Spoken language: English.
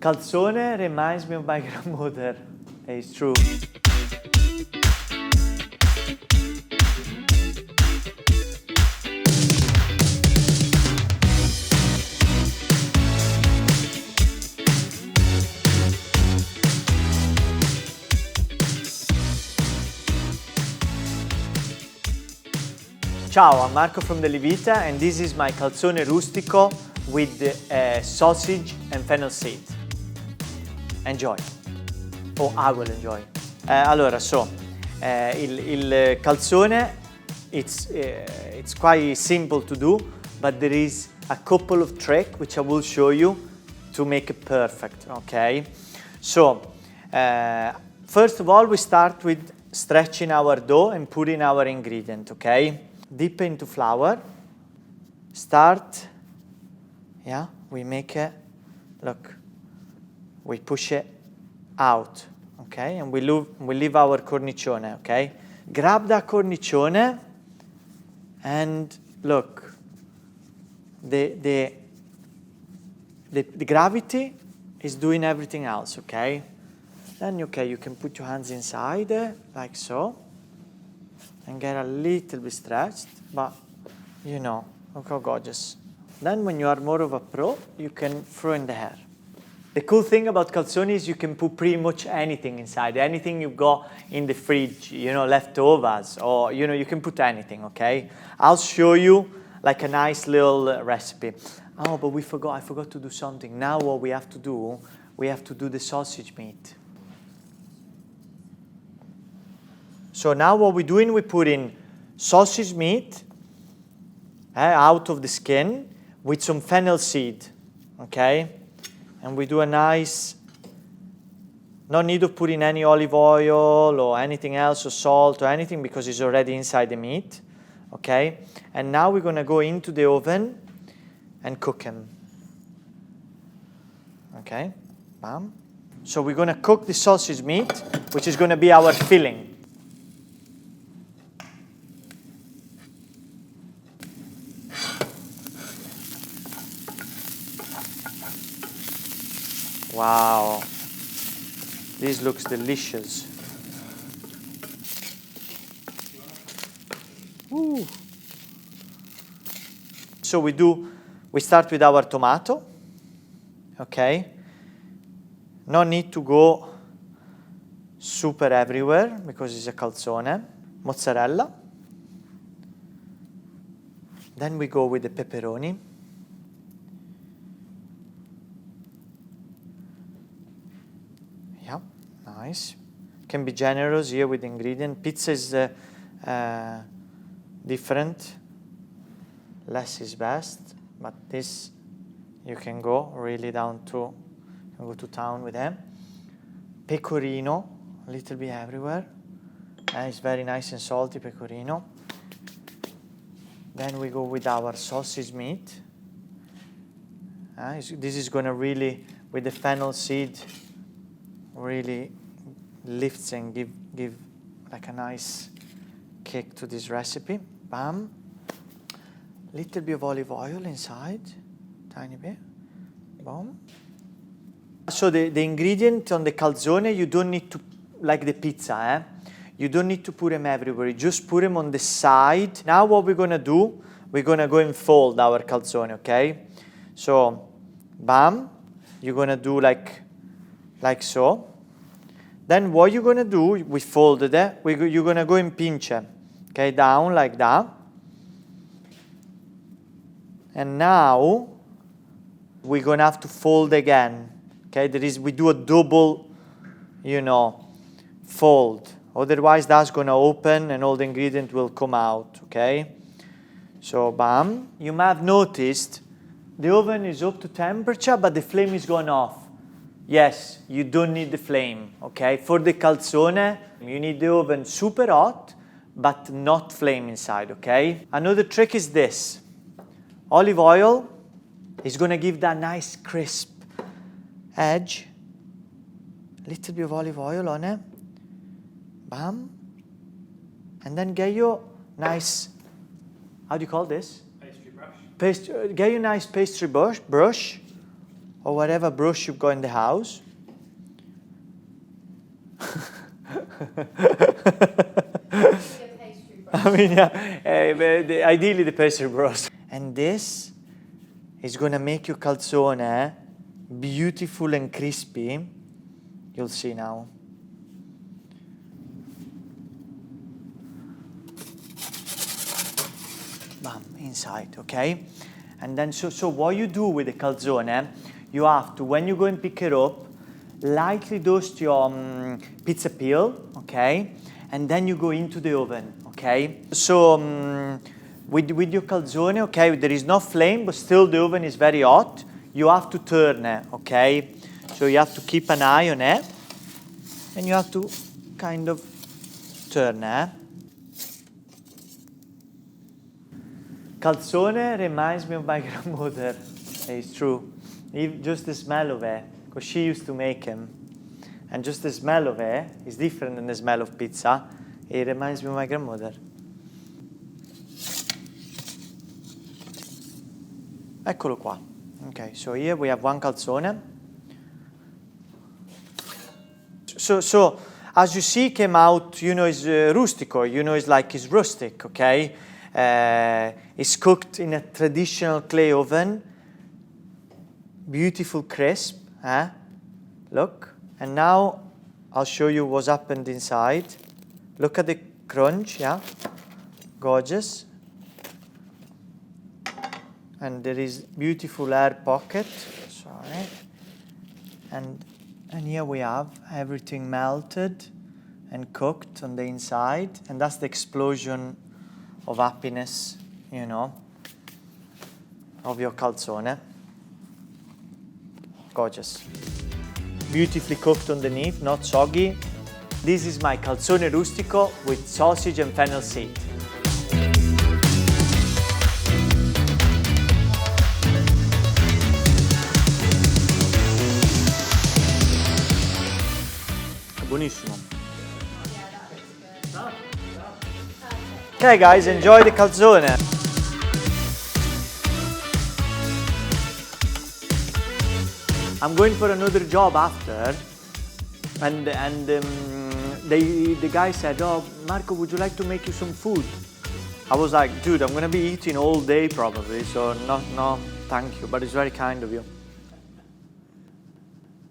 Calzone reminds me of my grandmother. It's true. Ciao, I'm Marco from Delivita and this is my Calzone Rustico with sausage and fennel seed. Enjoy. Oh, I will enjoy. Allora, il calzone, it's quite simple to do, but there is a couple of tricks which I will show you to make it perfect, okay? So, first of all, we start with stretching our dough and putting our ingredient, okay? Dip into flour, start, yeah, we make it, look, we push it out, okay, and we leave our cornicione, okay? Grab that cornicione and look, the gravity is doing everything else, okay? Then, okay, you can put your hands inside like so, and get a little bit stretched, but you know, look how gorgeous. Then when you are more of a pro, you can throw in the hair. The cool thing about calzone is you can put pretty much anything inside, anything you've got in the fridge, you know, leftovers, or you know, you can put anything, okay? I'll show you like a nice little recipe. Oh, but I forgot to do something. Now what we have to do the sausage meat. So now what we're doing, we put in sausage meat out of the skin with some fennel seed, okay? And we do a nice, no need of putting any olive oil or anything else or salt or anything because it's already inside the meat, okay? And now we're gonna go into the oven and cook them, okay? Bam. So we're gonna cook the sausage meat, which is gonna be our filling. Wow, this looks delicious. Ooh. So we start with our tomato, okay? No need to go super everywhere because it's a calzone. Mozzarella. Then we go with the pepperoni. Nice. Can be generous here with the ingredient. Pizza is different. Less is best, but this you can go really down to, you can go to town with them. Pecorino, a little bit everywhere. It's very nice and salty pecorino. Then we go with our sausage meat. This is gonna really, with the fennel seed, really lifts and give like a nice kick to this recipe. Bam. Little bit of olive oil inside, tiny bit. Boom. So the ingredient on the calzone, you don't need to, like the pizza, you don't need to put them everywhere. You just put them on the side. Now what we're gonna do, we're gonna go and fold our calzone, okay? So, bam. You're gonna do like so. Then what you're going to do, we folded it, you're going to go and pinch it, okay, down like that. And now we're going to have to fold again, okay? We do a double, you know, fold. Otherwise that's going to open and all the ingredient will come out, okay? So, bam. You might have noticed the oven is up to temperature, but the flame is gone off. Yes, you don't need the flame, okay? For the calzone, you need the oven super hot, but not flame inside, okay? Another trick is this. Olive oil is gonna give that nice crisp edge. A little bit of olive oil on it. Bam. And then get your nice, how do you call this? Pastry brush. Get your nice pastry brush or whatever brush you've got in the house. I mean, yeah, ideally the pastry brush. And this is gonna make your calzone beautiful and crispy. You'll see now. Bam, inside, okay? And then, so what you do with the calzone, you have to, when you go and pick it up, lightly dust your pizza peel, okay? And then you go into the oven, okay? So with your calzone, okay, there is no flame, but still the oven is very hot. You have to turn it, okay? So you have to keep an eye on it, and you have to kind of turn it. Calzone reminds me of my grandmother. It's true. Just the smell of it, because she used to make them. And just the smell of it is different than the smell of pizza. It reminds me of my grandmother. Eccolo qua. Okay, so here we have one calzone. So as you see, came out, you know, it's rustico, you know, it's rustic, okay? It's cooked in a traditional clay oven. Beautiful crisp, look. And now I'll show you what's happened inside. Look at the crunch, yeah? Gorgeous. And there is beautiful air pocket, sorry. And here we have everything melted and cooked on the inside. And that's the explosion of happiness, you know, of your calzone. Gorgeous. Beautifully cooked underneath, not soggy. This is my calzone rustico with sausage and fennel seed. Buonissimo. Okay guys, enjoy the calzone. I'm going for another job after, and the guy said, "Oh, Marco, would you like to make you some food?" I was like, "Dude, I'm gonna be eating all day probably, so no, thank you, but it's very kind of you."